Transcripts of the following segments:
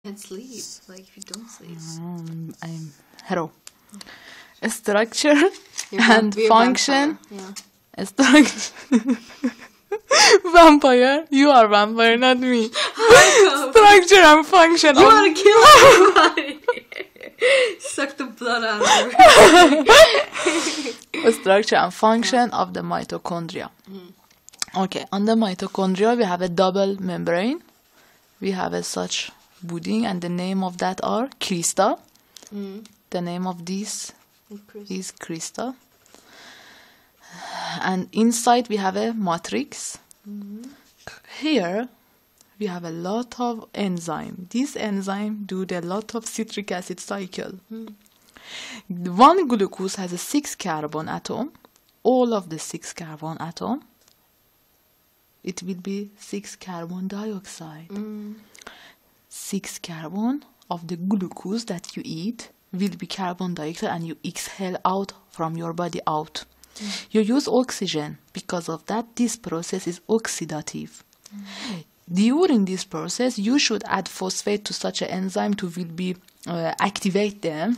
And sleep, like if you don't sleep. I'm hero. Structure You're and you're function. vampire. Structure. Vampire. You are vampire, not me. Yeah. Structure and function. You want to kill everybody. Suck the blood out of her. Structure and function of the mitochondria. Okay, on the mitochondria we have a double membrane. We have a such budding, and the name of that are crista. The name of this is crista. And inside we have a matrix. Here we have a lot of enzyme. This enzyme do a lot of citric acid cycle. One glucose has a 6 carbon atom. All of the 6 carbon atom, it will be 6 carbon dioxide. 6 carbon of the glucose that you eat will be carbon dioxide, and you exhale out from your body out. You use oxygen. Because of that, this process is oxidative. During this process, you should add phosphate to such an enzyme to will be activate them.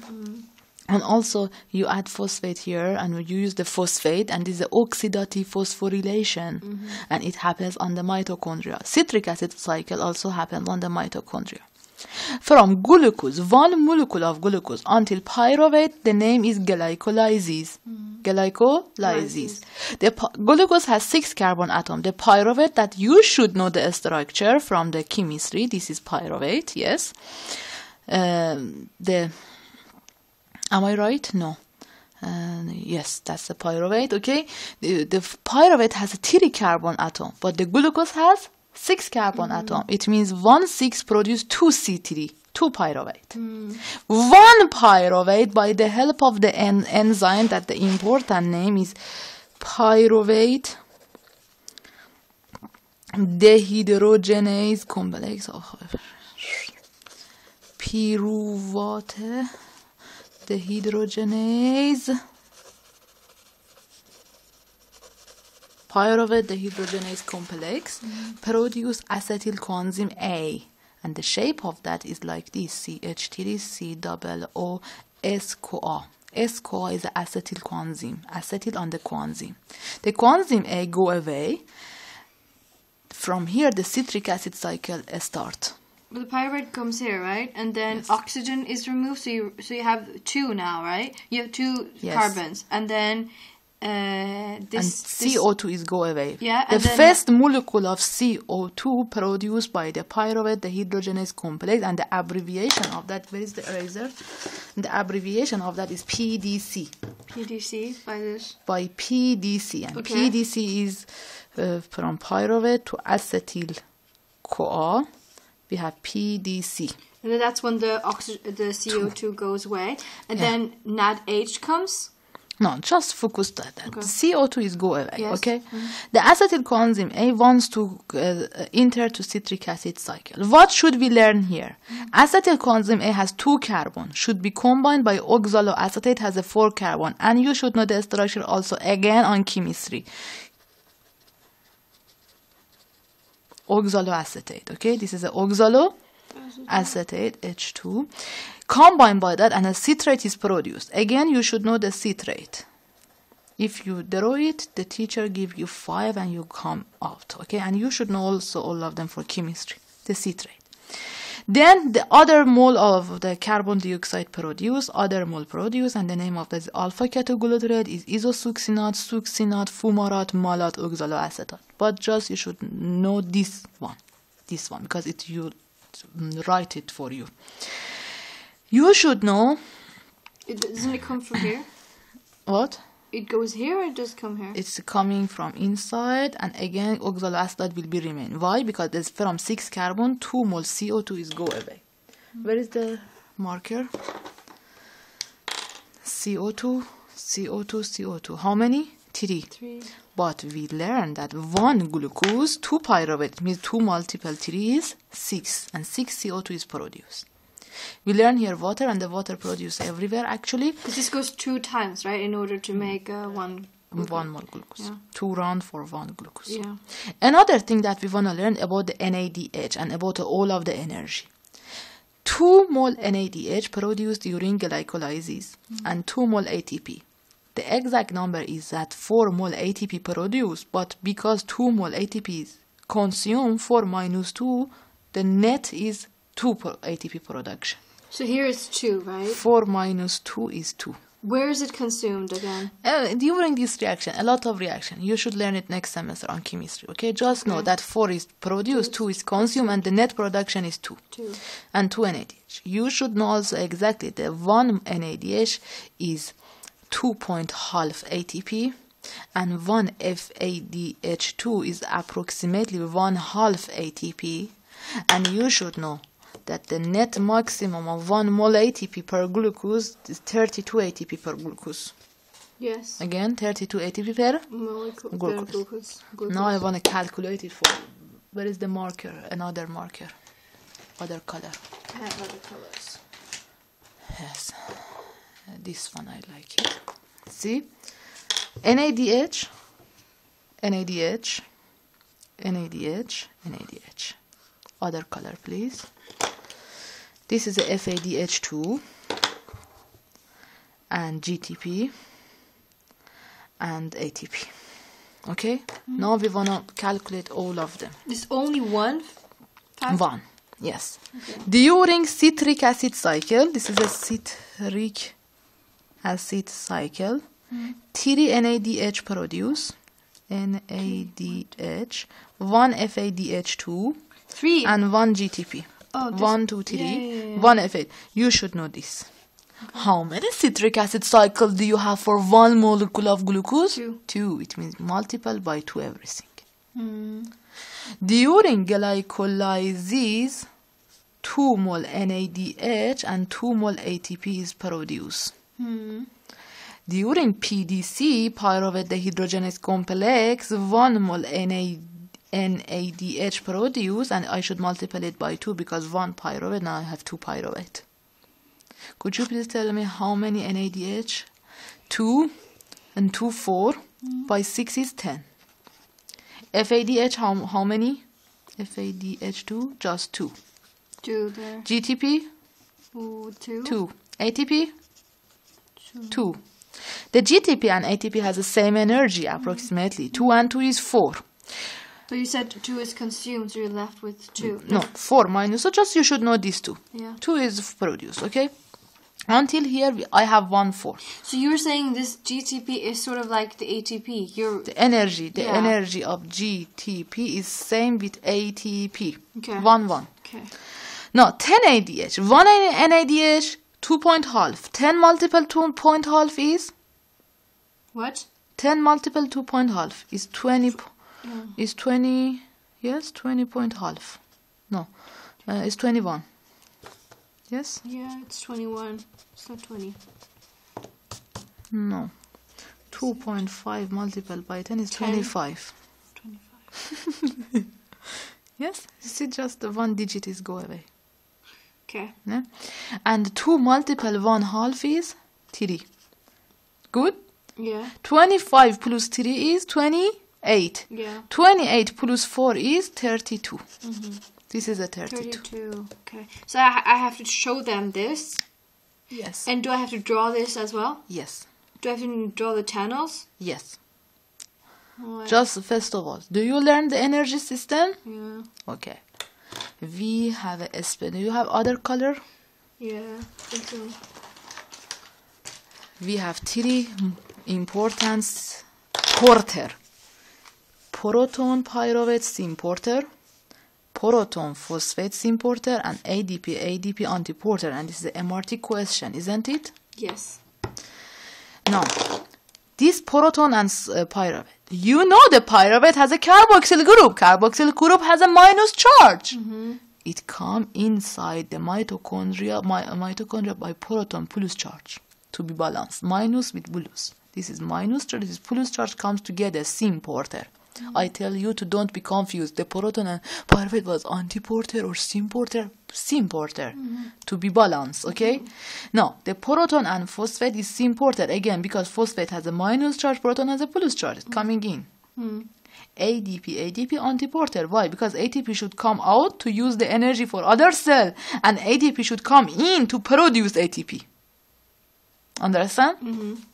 And also you add phosphate here, and you use the phosphate, and this is oxidative phosphorylation, and it happens on the mitochondria. Citric acid cycle also happens on the mitochondria. From glucose, one molecule of glucose until pyruvate, the name is glycolysis. Glycolysis. The glucose has 6 carbon atom. The pyruvate, that you should know the structure from the chemistry, this is pyruvate, yes. Am I right? No. Yes, that's the pyruvate, okay. The pyruvate has a 3 carbon atom, but the glucose has 6 carbon atom. It means 1 6 produce 2 C3, 2 pyruvate. 1 pyruvate, by the help of the enzyme, that the important name is pyruvate dehydrogenase complex of pyruvate dehydrogenase pyruvate dehydrogenase complex produce acetyl coenzyme A, and the shape of that is like this: CH3COO S-CoA is the acetyl coenzyme, acetyl on the coenzyme. The coenzyme A go away. From here the citric acid cycle starts. Well, the pyruvate comes here, right? And then oxygen is removed, so you have 2 now, right? You have 2 carbons, and then CO2 is go away. Yeah, the first molecule of CO2 produced by the pyruvate dehydrogenase complex, and the abbreviation of that, where is the eraser? The abbreviation of that is PDC. PDC by this? By PDC, and PDC is from pyruvate to acetyl CoA. We have PDC. And then that's when the CO2 goes away. And then NADH comes? No, just focus that. Okay. CO2 is go away, yes. okay? The acetyl coenzyme A wants to enter to citric acid cycle. What should we learn here? Acetyl coenzyme A has 2 carbon, should be combined by oxaloacetate, has a 4 carbon, and you should know the structure also again on chemistry. Oxaloacetate, okay? This is an oxaloacetate, H2. Combined by that, and a citrate is produced. Again, you should know the citrate. If you draw it, the teacher give you 5 and you come out, okay? And you should know also all of them for chemistry, the citrate. Then the other mole of the carbon dioxide produced, other mole produced, and the name of this alpha ketoglutarate is isosuccinate, succinate, fumarate, malate, oxaloacetate. But just you should know this one, because you write it for you. You should know. Doesn't it come from here? What? It goes here, or it does come here? It's coming from inside, and again oxaloacetate will be remain. Why? Because there's from 6 carbon, 2 mole CO2 is go away. Where is the marker? CO2, CO2, CO2. How many? 3. 3. But we learned that 1 glucose, 2 pyruvate, means 2 multiple 3 is 6, and 6 CO2 is produced. We learn here water, and the water produced everywhere actually. Because this goes 2 times, right, in order to make 1 more glucose. Yeah. 2 rounds for 1 glucose. Yeah. Another thing that we want to learn about the NADH and about all of the energy. 2 mole NADH produced during glycolysis and 2 mole ATP. The exact number is that 4 mole ATP produced, but because 2 mole ATP is consumed, 4 minus 2, the net is 2 ATP production. So here it's 2, right? 4 minus 2 is 2. Where is it consumed again? During this reaction, a lot of reaction. You should learn it next semester on chemistry, okay? Just know that 4 is produced, 2 is consumed, and the net production is 2. 2. And 2 NADH. You should know also exactly the 1 NADH is 2.5 ATP, and 1 FADH2 is approximately 1/2 ATP. And you should know that the net maximum of 1 mole ATP per glucose is 32 ATP per glucose. Yes. Again, 32 ATP per glucose. Now I want to calculate it for you. Where is the marker? Another marker. Other color. I have other colors. Yes. This one I like it. See? NADH, NADH, NADH, NADH. Other color, please. This is a FADH2 and GTP and ATP. Okay? Now we want to calculate all of them. There's only one? One, yes. Okay. During citric acid cycle, this is a citric acid cycle, 3 NADH produce, NADH, 1 FADH2, 3 and 1 GTP. Oh, 1, 2, 3, yeah. 1 FA. You should know this. Okay. How many citric acid cycles do you have for 1 molecule of glucose? 2. 2. It means multiple by 2 everything. During glycolysis, 2 mole NADH and 2 mole ATP is produced. During PDC, pyruvate dehydrogenase complex, 1 mole NADH produced, and I should multiply it by 2 because 1 pyruvate, now I have 2 pyruvate. Could you please tell me how many NADH? 2 and 2, 4. By 6 is 10. FADH, how many? FADH2, just 2. 2 there. GTP? 2. 2. ATP? 2. The GTP and ATP has the same energy approximately. 2 and 2 is 4. But you said 2 is consumed, so you're left with 2. No, 4 minus. So just you should know these 2. Yeah. 2 is produced, okay? Until here, I have 1, 4. So you're saying this GTP is sort of like the ATP. The energy of GTP is same with ATP. Okay. 1, 1. Okay. Now, 10 ADH. 1 NADH, 2.5. 10 multiple 2.5 is? What? 10 multiple 2.5 is 20. Is 20, yes, 20.5. No, it's 21. Yes? Yeah, it's 21. It's not 20. No. 2.5 multiplied by 10 is 25. 25. Yes? You see, just the 1 digit is go away. Okay. Yeah? And 2 multiple 1/2 is 3. Good? Yeah. 25 plus 3 is 28. Yeah. 28 plus 4 is 32. This is a 32. 32. Okay. So I have to show them this. Yes. And do I have to draw this as well? Yes. Do I have to draw the channels? Yes. What? Just first of all, do you learn the energy system? Yeah. Okay. We have a spin. Do you have other color? Yeah. I think so. We have 3 important porter. Proton pyruvate syn-porter, proton phosphate syn-porter, and ADP antiporter. And this is an MRT question, isn't it? Yes. Now, this proton and pyruvate. You know the pyruvate has a carboxyl group. Carboxyl group has a minus charge. It comes inside the mitochondria by proton plus charge to be balanced. Minus with plus. This is minus charge. This is plus charge comes together. Syn-porter. I tell you to don't be confused. The proton and pyruvate was antiporter or syn-porter. Syn-porter to be balanced. Okay. Now the proton and phosphate is syn-porter again because phosphate has a minus charge, proton has a plus charge. It's coming in. ADP antiporter. Why? Because ATP should come out to use the energy for other cell, and ADP should come in to produce ATP. Understand?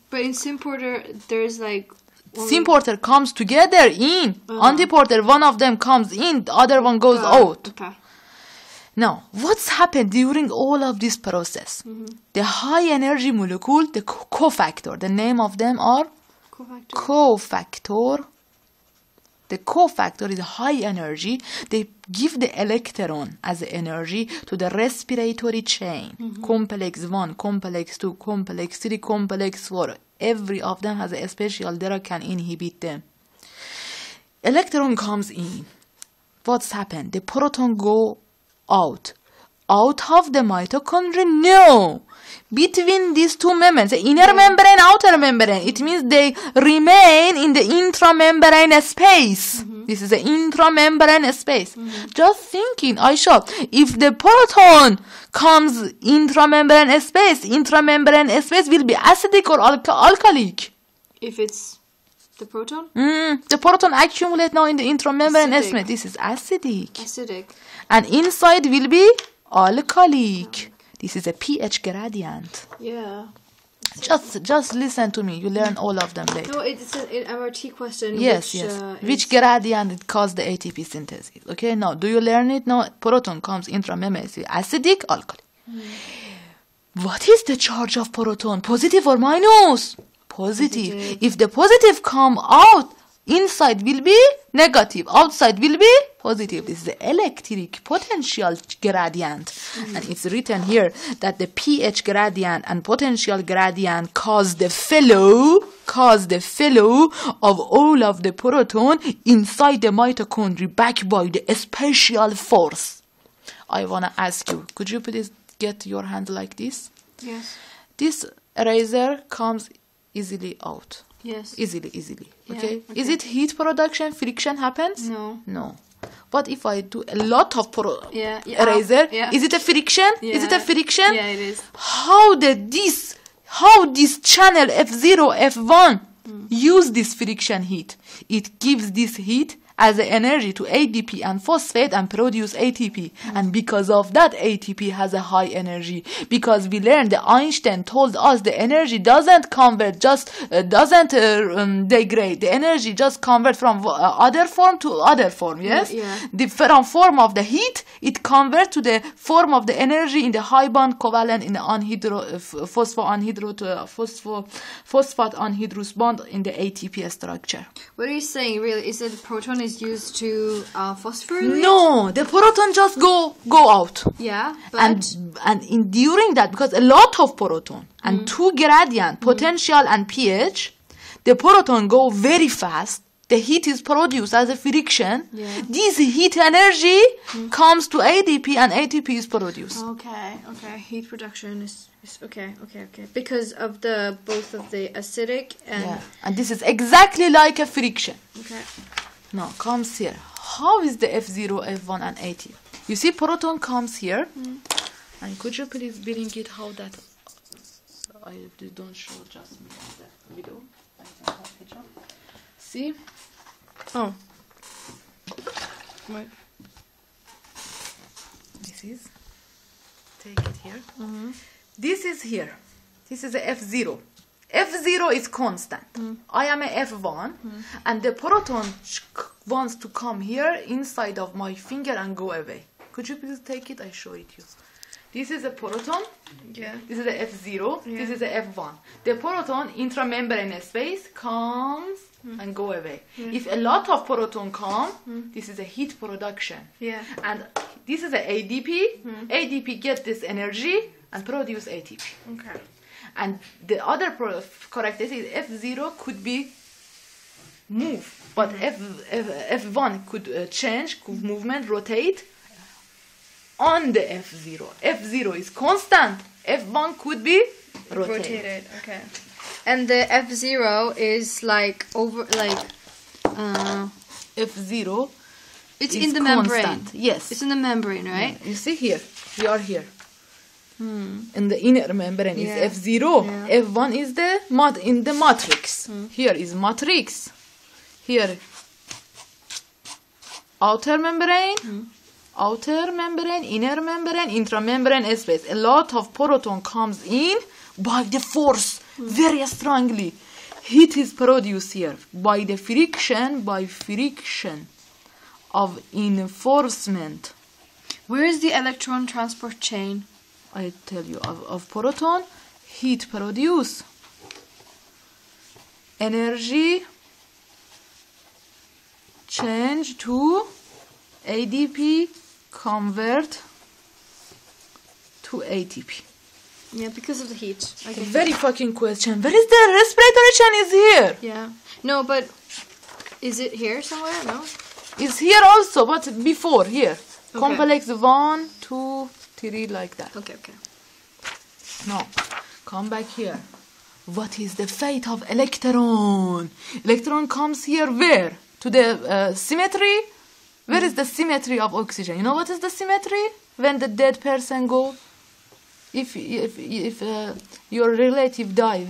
But in Symporter, there's like... Symporter comes together in. Antiporter, one of them comes in, the other one goes out. Okay. Now, what's happened during all of this process? The high energy molecule, the cofactor, the name of them are cofactor. The cofactor is high energy. They give the electron as energy to the respiratory chain. Complex 1, complex 2, complex 3, complex 4. Every of them has a special drug can inhibit them. Electron comes in. What's happened? The proton go out of the mitochondria? No, between these two membranes, the inner membrane, outer membrane, it means they remain in the intramembrane space. This is the intramembrane space. Just thinking, Aisha, if the proton comes intramembrane space will be acidic or alkalic? If it's the proton? The proton accumulate now in the intramembrane space. This is acidic. Acidic. And inside will be alkalic. This is a pH gradient. Yeah. Just listen to me. You learn all of them later. No, it's an MRT question. Yes, which gradient it causes the ATP synthesis? Okay, now do you learn it? Now, proton comes intramembrane, acidic, alkali. What is the charge of proton? Positive or minus? Positive. If the positive come out, inside will be negative, outside will be positive. This is the electric potential gradient. And it's written here that the pH gradient and potential gradient cause the flow of all of the proton inside the mitochondria backed by the special force. I want to ask you, could you please get your hand like this? Yes. This eraser comes easily out. Yes. Easily. Yeah, Okay? Is it heat production? Friction happens? No. But if I do a lot of eraser, yeah. is it a friction? Yeah. Is it a friction? Yeah, it is. How this channel F0, F1 use this friction heat? It gives this heat as energy to ADP and phosphate and produce ATP. And because of that, ATP has a high energy. Because we learned that Einstein told us the energy doesn't convert, doesn't degrade. The energy just convert from other form to other form, yes? Yeah. From form of the heat, it convert to the form of the energy in the high bond covalent in the phosphate anhydrous bond in the ATP structure. What are you saying, really? Is that the proton is used to phosphorylate? No, the proton just go out. Yeah, but... And during that, because a lot of proton and two gradient, potential and pH, the proton go very fast. The heat is produced as a friction. Yeah. This heat energy comes to ADP and ATP is produced. Okay. Heat production is okay. Because of both of the acidic and... And this is exactly like a friction. Okay. Now, comes here. How is the F0, F1 and ATP? You see proton comes here. And could you please bring it how that... I don't show just me the video. See? Oh. Wait. This is... Take it here. This is here. This is a F0. F0 is constant. I am a F1 and the proton wants to come here inside of my finger and go away. Could you please take it? I show it you. This is a proton. Yeah. This is a F0. Yeah. This is a F1. The proton intramembrane space comes and go away. If a lot of proton come, this is a heat production. Yeah. And this is a ADP. ADP get this energy and produce ATP. Okay. And the other characteristic is F0 could be move, but F1 could change, could movement, rotate on the F0. F0 is constant. F1 could be rotated. Okay. And the F0 is F0. It's is in the constant. membrane. Yes. It's in the membrane, right? Yeah. You see here. We are here. And the inner membrane is F0. Yeah. F1 is in the matrix. Here is matrix. Here outer membrane, outer membrane, inner membrane, intramembrane space. A lot of proton comes in by the force, very strongly. Heat is produced here by the friction, of enforcement. Where is the electron transport chain? I tell you, of proton, heat produce, energy change to ADP, convert to ATP. Yeah, because of the heat. Okay. Very fucking question. Where is the respiratory chain? Is here. Yeah. No, but is it here somewhere? No. It's here also, but before here. Okay. Complex 1, 2, 3, like that. Okay. No. Come back here. What is the fate of electron? Electron comes here where? To the symmetry? Where is the symmetry of oxygen? You know what is the symmetry? When the dead person go? If your relative die,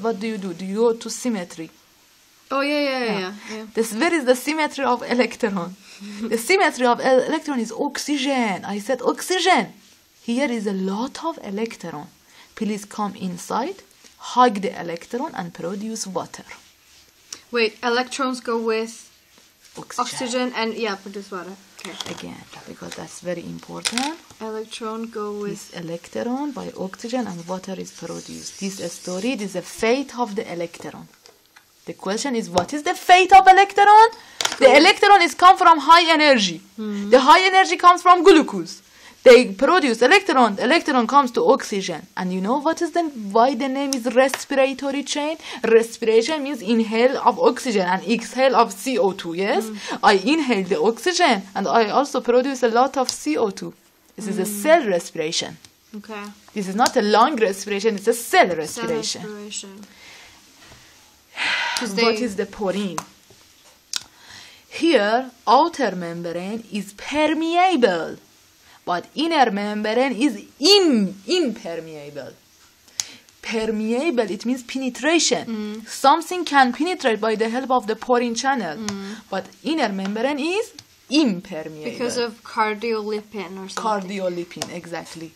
what do? Do you go to symmetry? Oh yeah. Where is the symmetry of electron? The symmetry of electron is oxygen. I said oxygen. Here is a lot of electron. Please come inside, hug the electron and produce water. Wait, electrons go with oxygen and produce water. Okay. Again, because that's very important. Electron go with this electron by oxygen and water is produced. This story is the fate of the electron. The question is, what is the fate of electron? The electron is come from high energy. The high energy comes from glucose. They produce electron. Electron comes to oxygen. And you know what is why the name is respiratory chain? Respiration means inhale of oxygen and exhale of CO2, yes? I inhale the oxygen and I also produce a lot of CO2. This is a cell respiration. Okay. This is not a lung respiration, it's a cell respiration. Cell respiration. What is the porine? Here, outer membrane is permeable, but inner membrane is impermeable. Permeable, it means penetration. Something can penetrate by the help of the porine channel, but inner membrane is impermeable. Because of cardiolipin or something. Cardiolipin, exactly.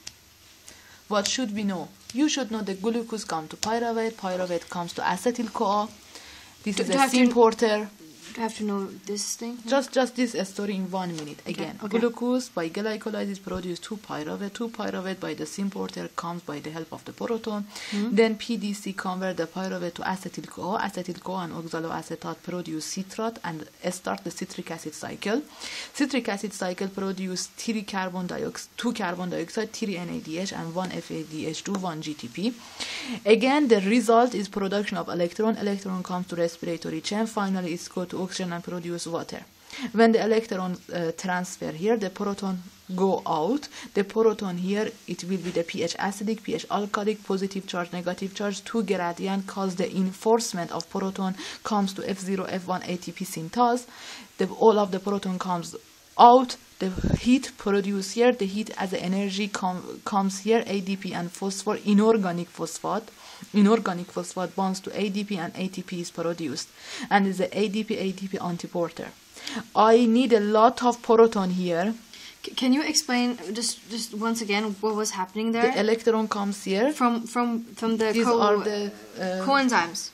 What should we know? You should know the glucose comes to pyruvate, pyruvate comes to acetyl-CoA. This is a importer. Do I have to know this thing? Just this story in 1 minute. Again, glucose by glycolysis produces 2-pyruvate. 2-pyruvate by the importer comes by the help of the proton. Then PDC convert the pyruvate to acetyl-CoA. Acetyl-CoA and oxaloacetate produce citrate and start the citric acid cycle. Citric acid cycle produce 2 carbon dioxide, 3 NADH and 1 FADH2, 1 GTP. Again, the result is production of electron. Electron comes to respiratory chain. Finally, it's go to oxygen and produce water. When the electron transfer here, the proton go out. The proton here, it will be the pH acidic, pH alkalic, positive charge, negative charge. 2 gradient cause the enforcement of proton comes to F0, F1 ATP synthase. All of the proton comes out. The heat produced here, the heat as the energy comes here, ADP and phosphor, inorganic phosphate. Inorganic phosphate bonds to ADP and ATP is produced. And is the ADP antiporter. I need a lot of proton here. Can you explain just once again what was happening there? The electron comes here. From the These are the coenzymes.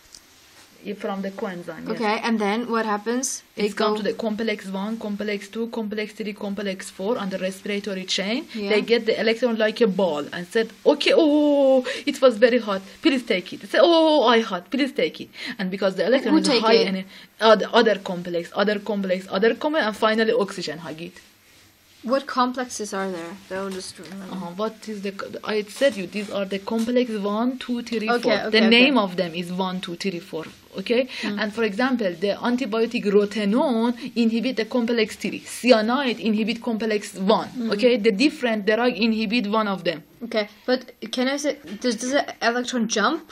From the coenzyme. Okay, yes. and then what happens? It's come to the complex 1, complex 2, complex 3, complex 4 on the respiratory chain. Yeah. They get the electron like a ball and said, okay, oh, it was very hot, please take it. They say, oh, I hot, please take it. And because the electron is high energy, other complex, and finally oxygen hug it. What complexes are there? They'll just remember. What is I said you, these are the complex 1, 2, 3, 4. Okay, the name of them is 1, 2, 3, 4. Okay? And for example, the antibiotic rotenone inhibit the complex 3. Cyanide inhibit complex 1. Okay? The different drug inhibit one of them. Okay, but can I say, does the electron jump?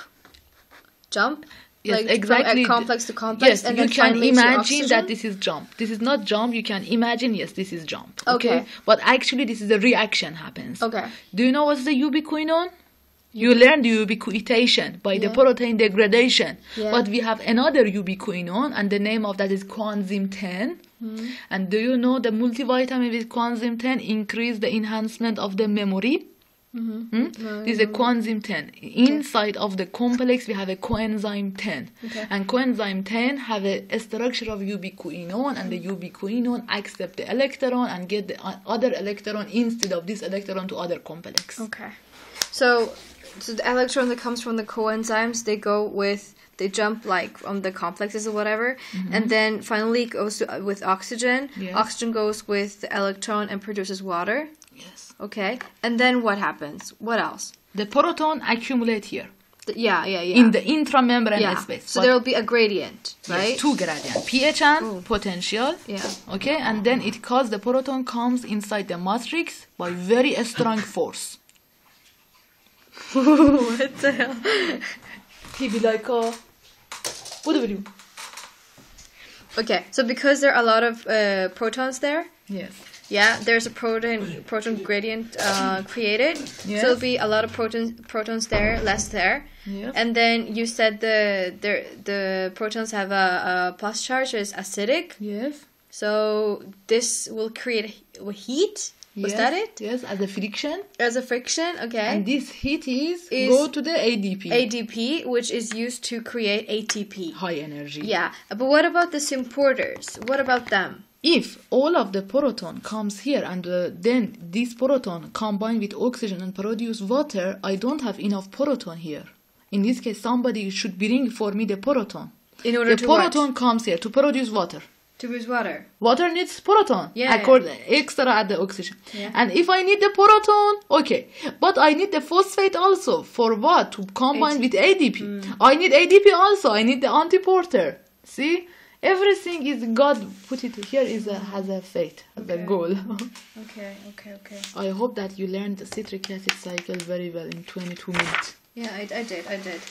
Yes, like exactly. From complex to complex, yes, and you then can imagine oxygen? that this is jump. This is not jump. You can imagine, yes, this is jump. Okay. But actually, this is a reaction happens. Okay. Do you know what's the ubiquinone? You learned the ubiquitation by the protein degradation. Yeah. But we have another ubiquinone, and the name of that is coenzyme 10. And do you know the multivitamin with coenzyme 10 increase the enhancement of the memory? This is a coenzyme 10. Inside of the complex we have a coenzyme 10. And coenzyme 10 have a structure of ubiquinone, and the ubiquinone accept the electron and get the other electron instead of this electron to other complex. Okay. So the electron that comes from the coenzymes, they jump like on the complexes or whatever, and then finally it goes with oxygen. Yes. Oxygen goes with the electron and produces water. Yes. Okay. And then what happens? What else? The proton accumulate here. Yeah. In the intramembrane space. So there will be a gradient, right? Yes, two gradient. pH and potential. Yeah. Okay, and then it causes the proton comes inside the matrix by very strong force. What the hell? He be like, what do we do? Okay, so because there are a lot of protons there, Yes. yeah, there's a proton gradient created. Yes. So there'll be a lot of protons there, less there. Yes. And then you said the protons have a plus charge, is acidic. Yes. So this will create heat. Was that it? Yes, as a friction. As a friction, okay. And this heat go to the ADP. ADP, which is used to create ATP. High energy. Yeah, but what about the symporters? What about them? If all of the proton comes here and then this proton combine with oxygen and produce water, I don't have enough proton here. In this case, somebody should bring for me the proton. In order the proton comes here to produce water. To produce water. Water needs proton. Yeah. Extra at the oxygen. Yeah. And if I need the proton, okay. But I need the phosphate also. For what? To combine with ADP. I need ADP also. I need the antiporter. See? Everything is God put it here has a fate, as a goal. Okay. I hope that you learned the citric acid cycle very well in 22 minutes. Yeah, I did.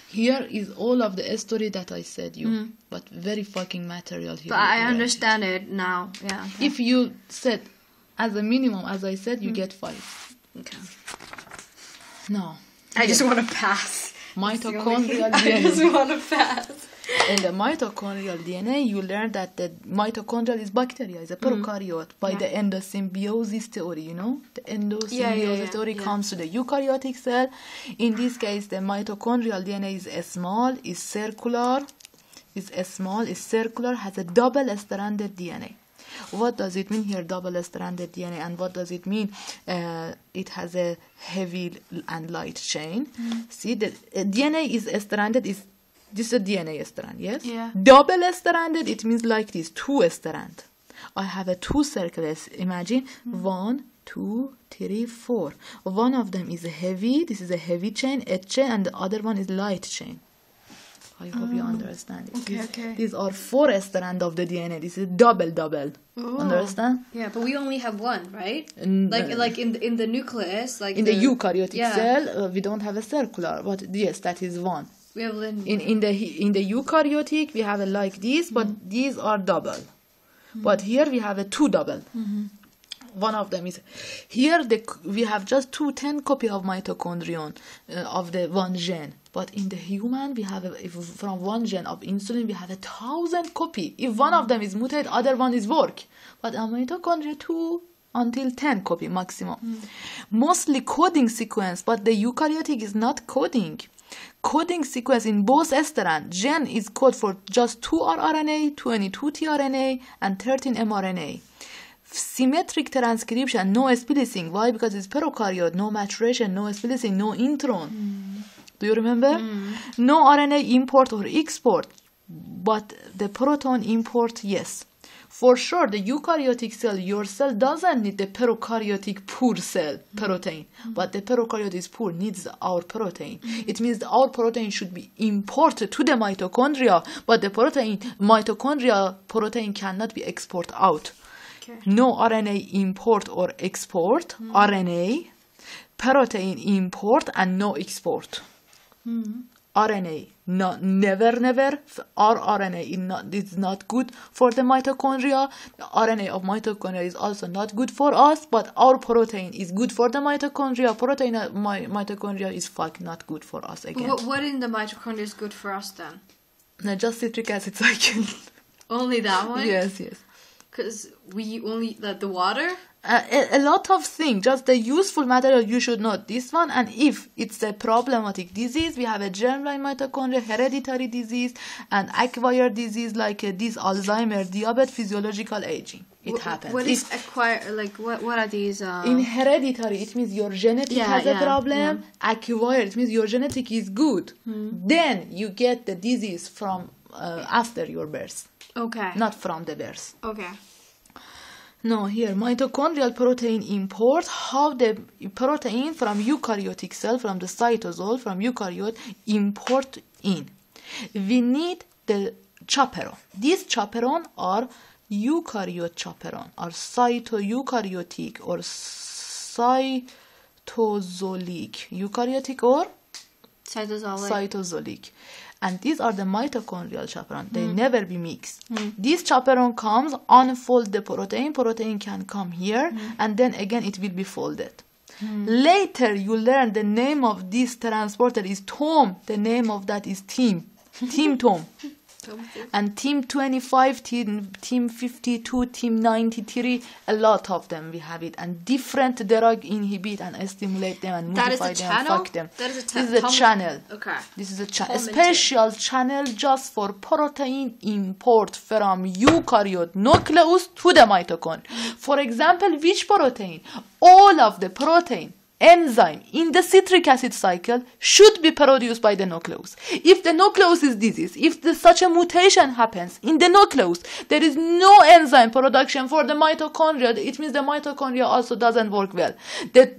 Here is all of the story that I said you, but very fucking material here. But I understand it now. Yeah. Okay. If you said, as a minimum, as I said, you get 5. Okay. No. I just want to pass. Mitochondrial I just DNA. want to pass. In the mitochondrial DNA, you learn that the mitochondrial is bacteria, is a prokaryote by the endosymbiosis theory, you know? The endosymbiosis theory comes to the eukaryotic cell. In this case, the mitochondrial DNA is small, is circular, has a double-stranded DNA. What does it mean here, double-stranded DNA, and what does it mean? It has a heavy and light chain. See, the DNA is stranded, this is a DNA strand, yes? Yeah. Double-stranded, it means like this, 2 strand. I have a 2 circles, imagine, 1, 2, 3, 4. One of them is heavy, this is a heavy chain, and the other one is light chain. I hope you understand it. Okay. These are 4 strands of the DNA. This is double. Ooh. Understand? Yeah, but we only have one, right? And, like in the nucleus, like in the eukaryotic cell, we don't have a circular, but yes, that is one. We have in the eukaryotic we have a like this, but these are double. But here we have a 2 double. One of them is here. We have just 10 copy of mitochondrion of the one gene. But in the human, we have from one gene of insulin, we have 1,000 copy. If one of them is mutated, other one is work. But in mitochondria, 2 until 10 copy maximum. Mostly coding sequence, but the eukaryotic is not coding. Coding sequence in both strand. Gene is code for just 2 rRNA, 22 tRNA, and 13 mRNA. Symmetric transcription, no splicing. Why? Because it's prokaryote, no maturation, no splicing, no intron. Do you remember? No RNA import or export, but the proton import, yes. For sure, the eukaryotic cell, your cell doesn't need the prokaryotic poor cell protein, but the prokaryote is poor, needs our protein. It means our protein should be imported to the mitochondria, but the mitochondrial protein cannot be exported out. Okay. No RNA import or export, RNA, protein import, and no export. RNA, never, rRNA is not good for the mitochondria. The RNA of mitochondria is also not good for us, but our protein is good for the mitochondria. Protein of mitochondria is not good for us again. What in the mitochondria is good for us then? No, just citric acid cycle. Only that one? Yes. Because we only the water. A lot of things, just the useful material you should know. This one, and if it's a problematic disease, we have a germline mitochondria, hereditary disease, and acquired disease like this Alzheimer, diabetes, physiological aging. It happens. What is acquired? Like what are these? In hereditary, it means your genetic has a problem. Acquired, it means your genetic is good. Then you get the disease from after your birth. Okay. Not from the birth. Okay. No, here, mitochondrial protein import, how the protein from eukaryotic cell, from the cytosol, from eukaryote, import in. We need the chaperone. These chaperone are eukaryote chaperone, or cytoeukaryotic, or cytosolic. Eukaryotic or? Cytosolic. And these are the mitochondrial chaperone. They never be mixed. This chaperone comes, unfold the protein. Protein can come here, and then again it will be folded. Later you learn the name of this transporter is TOM. The name of that is TIM. TIM TOM. And TIM 25, TIM 52, TIM 93, a lot of them we have it. And different drug inhibit and stimulate them and modify them and fuck them. That is a this is a channel. Okay. This is a channel. A special channel just for protein import from eukaryote nucleus to the mitochondria. For example, which protein? All of the protein enzyme in the citric acid cycle should be produced by the nucleus. If the nucleus is diseased, if such a mutation happens in the nucleus, there is no enzyme production for the mitochondria. It means the mitochondria also doesn't work well. The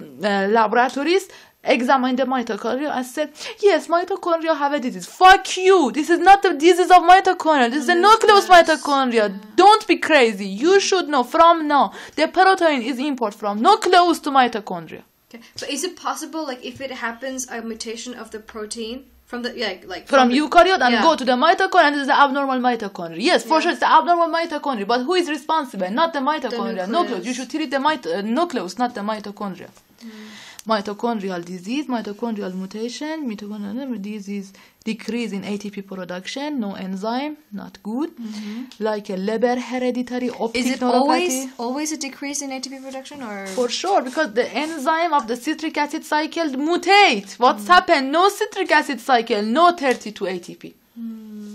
laboratories examine the mitochondria and said, yes, mitochondria have a disease. Fuck you. This is not the disease of mitochondria. This is the nucleus mitochondria. Don't be crazy. You should know from now the protein is import from nucleus to mitochondria. Okay. But is it possible, like, if it happens a mutation of the protein from the from eukaryote and go to the mitochondria, and this is the abnormal mitochondria? Yes, for sure, it's the abnormal mitochondria. But who is responsible? Not the mitochondria. The nucleus. You should treat the nucleus, not the mitochondria. Mitochondrial disease, mitochondrial mutation, mitochondrial disease, decrease in ATP production, no enzyme, not good. Like a Leber hereditary optic neuropathy. Is it always a decrease in ATP production, or? For sure, because the enzyme of the citric acid cycle mutate. What's happened? No citric acid cycle, no 32 ATP.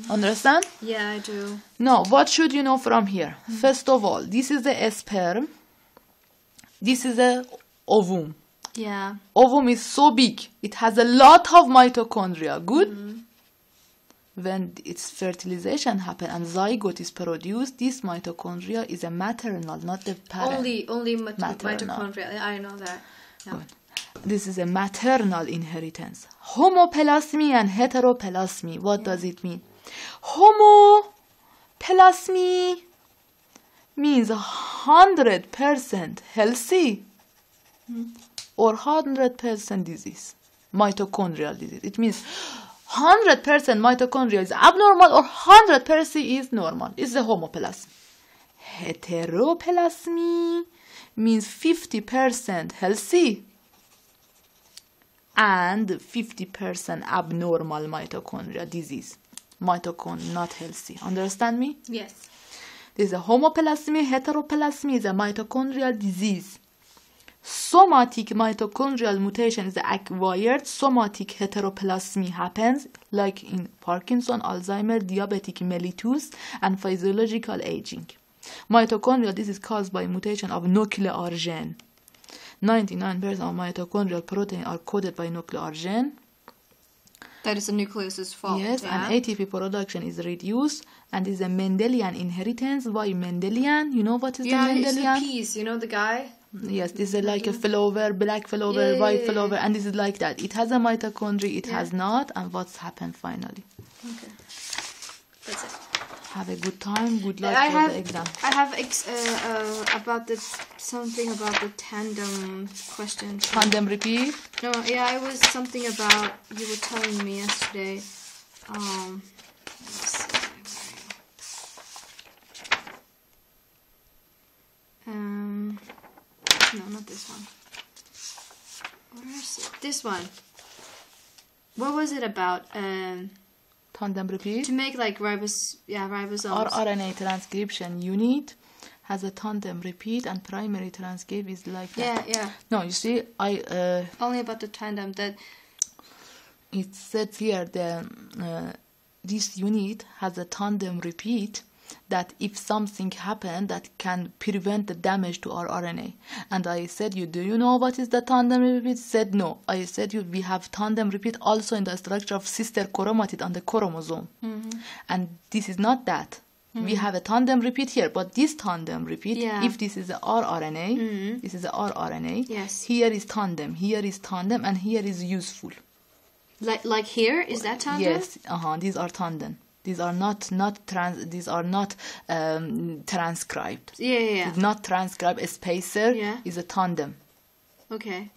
Understand? Yeah, I do. Now, what should you know from here? First of all, this is the sperm. This is the ovum. Yeah. Ovum is so big. It has a lot of mitochondria. Good? When its fertilization happens and zygote is produced, this mitochondria is a maternal, not the parent. Only mitochondria. I know that. Yeah. Good. This is a maternal inheritance. Homoplasmy and heteroplasmy. What does it mean? Homoplasmy means 100% healthy or 100% disease, mitochondrial disease. It means 100% mitochondria is abnormal or 100% is normal. It's the homoplasmy. Heteroplasmy means 50% healthy and 50% abnormal mitochondria disease. Mitochondria not healthy. Understand me? Yes. This is a homoplasmy. Heteroplasmy is a mitochondrial disease. Somatic mitochondrial mutation is acquired. Somatic heteroplasmy happens like in Parkinson, Alzheimer, diabetic mellitus, and physiological aging. Mitochondrial disease is caused by mutation of nuclear gene. 99% of mitochondrial protein are coded by nuclear gene. That is the nucleus's fault. Yes, and ATP production is reduced, and is a Mendelian inheritance. Why Mendelian? You know what is the Mendelian? Yeah, it's the piece. You know the guy? Yes, this is like a flower, black flower, white flower, and this is like that. It has a mitochondria, it has not, and what's happened finally. Okay. That's it. Have a good time. Good luck for the exam. I have something about the tandem questions. Tandem repeat? No, yeah, it was something about, you were telling me yesterday. Let's see. No, not this one. Where is it? This one. What was it about? Tandem repeat? To make like ribosome. Or RNA transcription unit. has a tandem repeat, and primary transcript is like that. Yeah. No, you see, Only about the tandem that. It says here this unit has a tandem repeat, that if something happened that can prevent the damage to our RNA. And I said, do you know what is the tandem repeat? Said no. I said, we have tandem repeat also in the structure of sister chromatid on the chromosome. And this is not that. We have a tandem repeat here, but this tandem repeat, if this is the rRNA, this is the rRNA. Yes. Here is tandem, and here is useful. Like here, is that tandem? Yes, these are tandem. These are not transcribed. Yeah. It's not transcribed. A spacer is a tandem. Okay.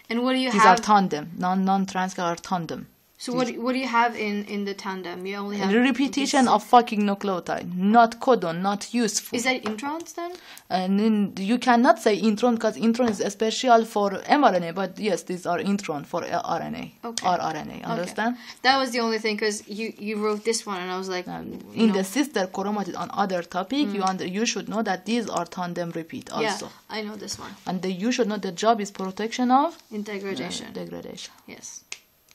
And what do you These have? These are tandem. Non-transcribed are tandem. So what do you have in the tandem? You only have repetition of fucking nucleotide, not codon, not useful. Is that introns then? And you cannot say intron because intron is special for mRNA, but yes, these are intron for RNA. Okay. rRNA, understand? Okay. That was the only thing, because you wrote this one and I was like, in the sister chromatid on other topic, you should know that these are tandem repeat also. Yeah, I know this one. And you should know the job is protection of degradation. Degradation. Yes,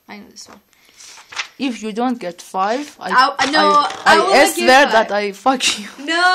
I know this one. If you don't get 5, I swear that I fuck you. No.